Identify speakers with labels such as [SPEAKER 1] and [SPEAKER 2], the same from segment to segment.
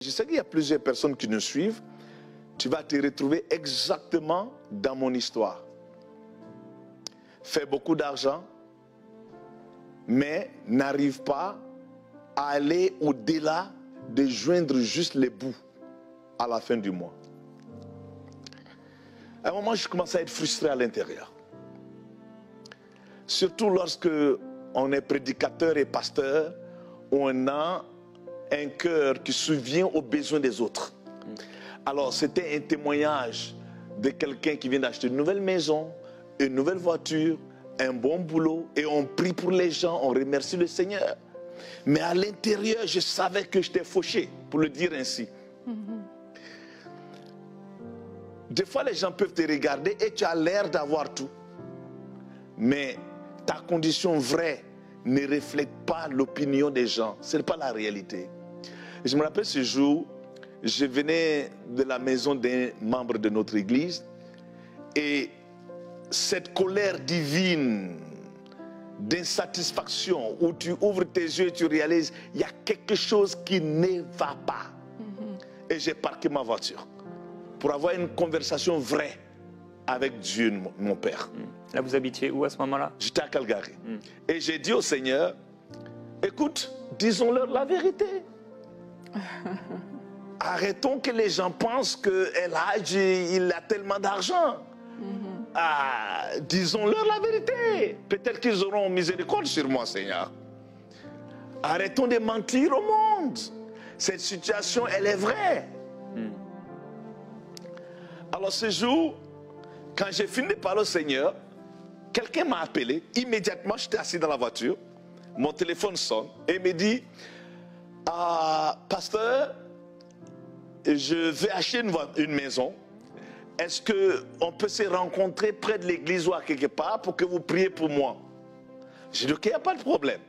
[SPEAKER 1] je sais qu'il y a plusieurs personnes qui nous suivent. Tu vas te retrouver exactement dans mon histoire. Fais beaucoup d'argent, mais n'arrive pas à aller au-delà de joindre juste les bouts à la fin du mois. À un moment, je commence à être frustré à l'intérieur. Surtout lorsque on est prédicateur et pasteur, on a un cœur qui subvient aux besoins des autres. Alors, c'était un témoignage de quelqu'un qui vient d'acheter une nouvelle maison, une nouvelle voiture, un bon boulot, et on prie pour les gens, on remercie le Seigneur. Mais à l'intérieur, je savais que j'étais fauché, pour le dire ainsi. Des fois, les gens peuvent te regarder et tu as l'air d'avoir tout. Mais ta condition vraie ne reflète pas l'opinion des gens. Ce n'est pas la réalité. Et je me rappelle ce jour, je venais de la maison d'un membre de notre église et cette colère divine d'insatisfaction où tu ouvres tes yeux et tu réalises il y a quelque chose qui ne va pas. Et j'ai parqué ma voiture pour avoir une conversation vraie avec Dieu, mon Père.
[SPEAKER 2] Là, vous habitiez où à ce moment-là?
[SPEAKER 1] J'étais à Calgary. Et j'ai dit au Seigneur, écoute, disons-leur la vérité. Arrêtons que les gens pensent qu'El Hadj, il a tellement d'argent. Disons-leur la vérité. Peut-être qu'ils auront miséricorde sur moi, Seigneur. Arrêtons de mentir au monde. Cette situation, elle est vraie. Alors ce jour, quand j'ai fini de parler au Seigneur, quelqu'un m'a appelé. Immédiatement, j'étais assis dans la voiture. Mon téléphone sonne et il me dit, pasteur, je vais acheter une maison. Est-ce qu'on peut se rencontrer près de l'église ou à quelque part pour que vous priez pour moi? J'ai dit, ok, il n'y a pas de problème.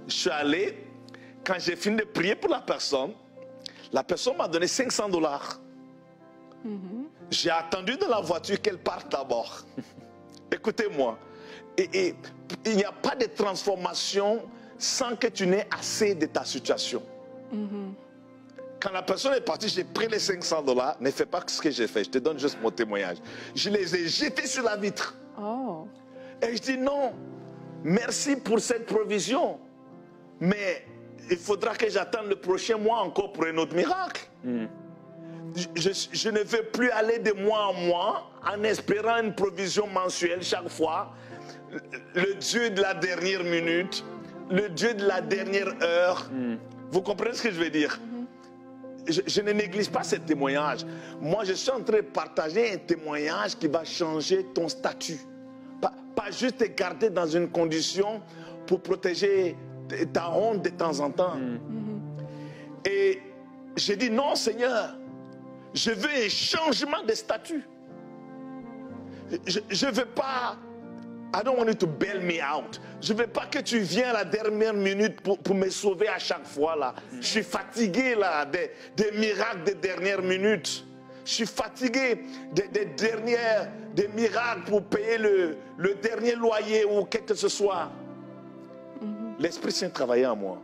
[SPEAKER 1] Je suis allé, quand j'ai fini de prier pour la personne m'a donné $500. J'ai attendu dans la voiture qu'elle parte d'abord. Écoutez-moi, et il n'y a pas de transformation sans que tu n'aies assez de ta situation. Quand la personne est partie, j'ai pris les $500. Ne fais pas ce que j'ai fait. Je te donne juste mon témoignage. Je les ai jetés sur la vitre. Et je dis non, merci pour cette provision. Mais il faudra que j'attende le prochain mois encore pour un autre miracle. Je ne veux plus aller de mois en mois en espérant une provision mensuelle chaque fois. Le Dieu de la dernière minute, le Dieu de la dernière heure. Vous comprenez ce que je veux dire? Je ne néglige pas ce témoignage. Moi, je suis en train de partager un témoignage qui va changer ton statut. Pas juste te garder dans une condition pour protéger ta honte de temps en temps. Et j'ai dit non, Seigneur, je veux un changement de statut. Je ne veux pas... I don't want you to bail me out. Je ne veux pas que tu viennes à la dernière minute pour me sauver à chaque fois là. Je suis fatigué là des miracles de dernière minute. Je suis fatigué des miracles pour payer le dernier loyer ou quelque que ce soit. L'Esprit Saint travaillait en moi.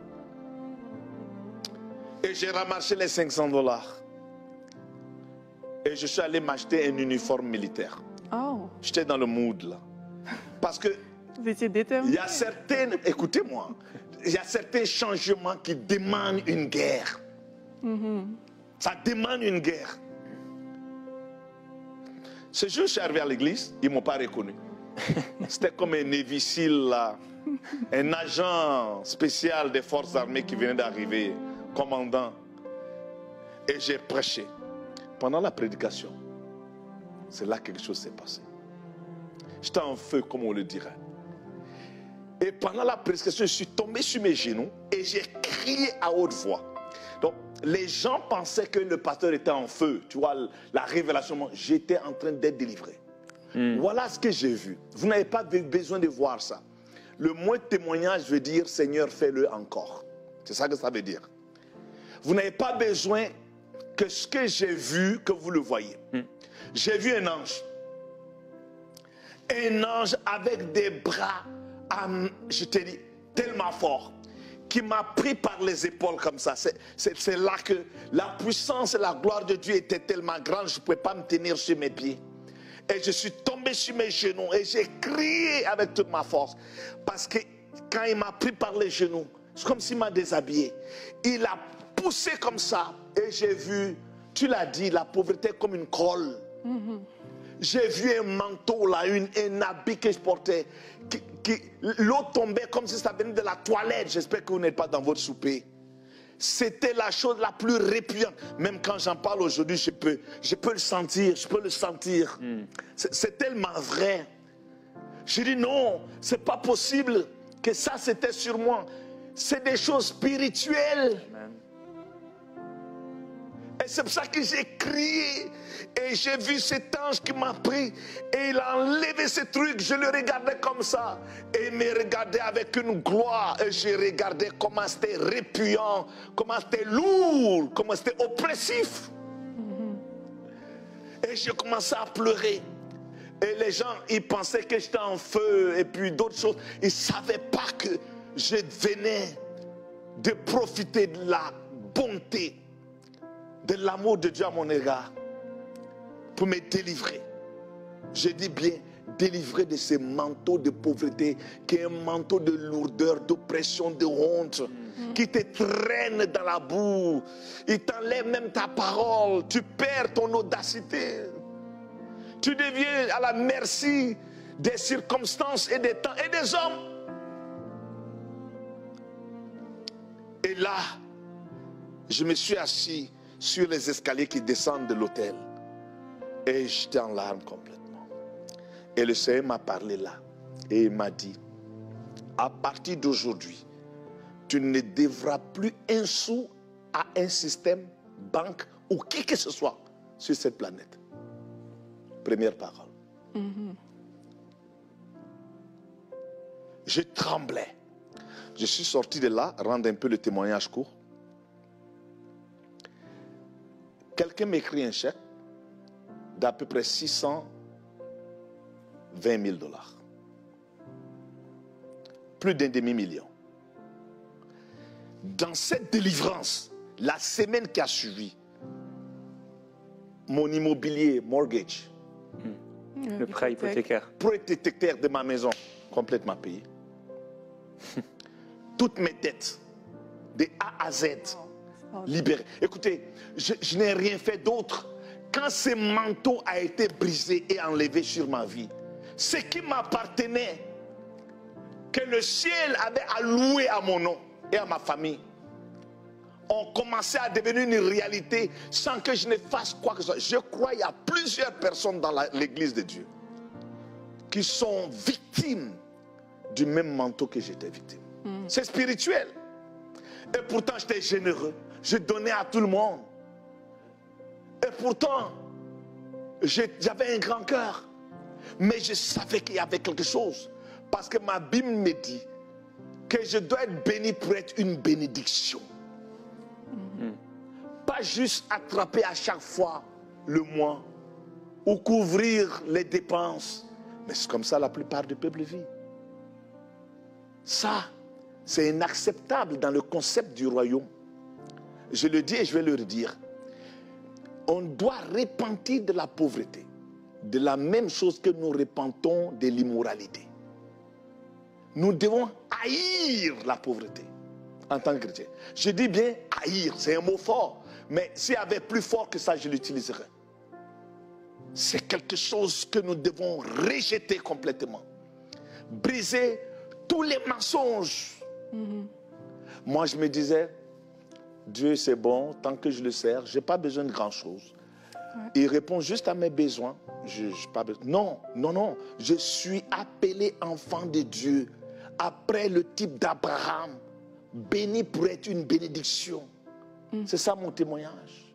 [SPEAKER 1] Et j'ai ramassé les $500. Et je suis allé m'acheter un uniforme militaire. J'étais dans le mood là. Parce que
[SPEAKER 3] vous étiez déterminé.
[SPEAKER 1] Il y a certaines, écoutez-moi, il y a certains changements qui demandent une guerre. Ça demande une guerre. Ce jour, je suis arrivé à l'église, ils ne m'ont pas reconnu. C'était comme un Navy SEAL là, un agent spécial des forces armées qui venait d'arriver, commandant. Et j'ai prêché. Pendant la prédication, c'est là que quelque chose s'est passé. J'étais en feu, comme on le dirait. Et pendant la prédication, je suis tombé sur mes genoux et j'ai crié à haute voix. Donc, les gens pensaient que le pasteur était en feu. Tu vois, la révélation, j'étais en train d'être délivré. Voilà ce que j'ai vu. Vous n'avez pas besoin de voir ça. Le mot témoignage veut dire, Seigneur, fais-le encore. C'est ça que ça veut dire. Vous n'avez pas besoin que ce que j'ai vu, que vous le voyez. J'ai vu un ange. Un ange avec des bras, je te dis, tellement forts, qui m'a pris par les épaules comme ça. C'est là que la puissance et la gloire de Dieu étaient tellement grandes, je ne pouvais pas me tenir sur mes pieds. Et je suis tombé sur mes genoux et j'ai crié avec toute ma force. Parce que quand il m'a pris par les genoux, c'est comme s'il m'a déshabillé. Il a poussé comme ça et j'ai vu, tu l'as dit, la pauvreté comme une colle. J'ai vu un manteau là, un habit que je portais. L'eau tombait comme si ça venait de la toilette. J'espère que vous n'êtes pas dans votre souper. C'était la chose la plus répugnante. Même quand j'en parle aujourd'hui, je peux le sentir. Je peux le sentir. C'est tellement vrai. Je dis non, c'est pas possible que ça c'était sur moi. C'est des choses spirituelles.
[SPEAKER 2] Amen.
[SPEAKER 1] Et c'est pour ça que j'ai crié. Et j'ai vu cet ange qui m'a pris. Et il a enlevé ce truc. Je le regardais comme ça. Et il me regardait avec une gloire. Et j'ai regardé comment c'était répugnant. Comment c'était lourd. Comment c'était oppressif. Et j'ai commencé à pleurer. Et les gens, ils pensaient que j'étais en feu. Et puis d'autres choses. Ils ne savaient pas que je venais de profiter de la bonté, de l'amour de Dieu à mon égard, pour me délivrer. Je dis bien délivrer de ce manteau de pauvreté, qui est un manteau de lourdeur, d'oppression, de honte, qui te traîne dans la boue. Il t'enlève même ta parole. Tu perds ton audacité. Tu deviens à la merci des circonstances et des temps et des hommes. Et là, je me suis assis sur les escaliers qui descendent de l'hôtel. Et j'étais en larmes complètement. Et le Seigneur m'a parlé là. Et il m'a dit, à partir d'aujourd'hui, tu ne devras plus un sou à un système, banque ou qui que ce soit sur cette planète. Première parole. Je tremblais. Je suis sorti de là, rendre un peu le témoignage court. Quelqu'un m'écrit un chèque d'à peu près 620 000 $. Plus d'un demi-million. Dans cette délivrance, la semaine qui a suivi, mon immobilier, mortgage,
[SPEAKER 2] Le prêt hypothécaire.
[SPEAKER 1] protecteur de ma maison, complètement payé. Toutes mes dettes, de A à Z, libérées. Écoutez, je n'ai rien fait d'autre. Quand ce manteau a été brisé et enlevé sur ma vie, ce qui m'appartenait, que le ciel avait alloué à mon nom et à ma famille, ont commencé à devenir une réalité sans que je ne fasse quoi que ce soit. Je crois qu'il y a plusieurs personnes dans l'église de Dieu qui sont victimes du même manteau que j'étais victime. C'est spirituel. Et pourtant, j'étais généreux. Je donnais à tout le monde. Et pourtant, j'avais un grand cœur. Mais je savais qu'il y avait quelque chose. Parce que ma Bible me dit que je dois être béni pour être une bénédiction. Pas juste attraper à chaque fois le mois ou couvrir les dépenses. Mais c'est comme ça la plupart du peuple vit. Ça, c'est inacceptable dans le concept du royaume. Je le dis et je vais le redire. On doit repentir de la pauvreté, de la même chose que nous repentons de l'immoralité. Nous devons haïr la pauvreté en tant que chrétien. Je dis bien haïr, c'est un mot fort, mais s'il y avait plus fort que ça, je l'utiliserais. C'est quelque chose que nous devons rejeter complètement. Briser tous les mensonges. Moi, je me disais, Dieu c'est bon, tant que je le sers, je n'ai pas besoin de grand-chose. Il répond juste à mes besoins. Pas besoin. Non, non, non. Je suis appelé enfant de Dieu, après le type d'Abraham, béni pour être une bénédiction. C'est ça mon témoignage.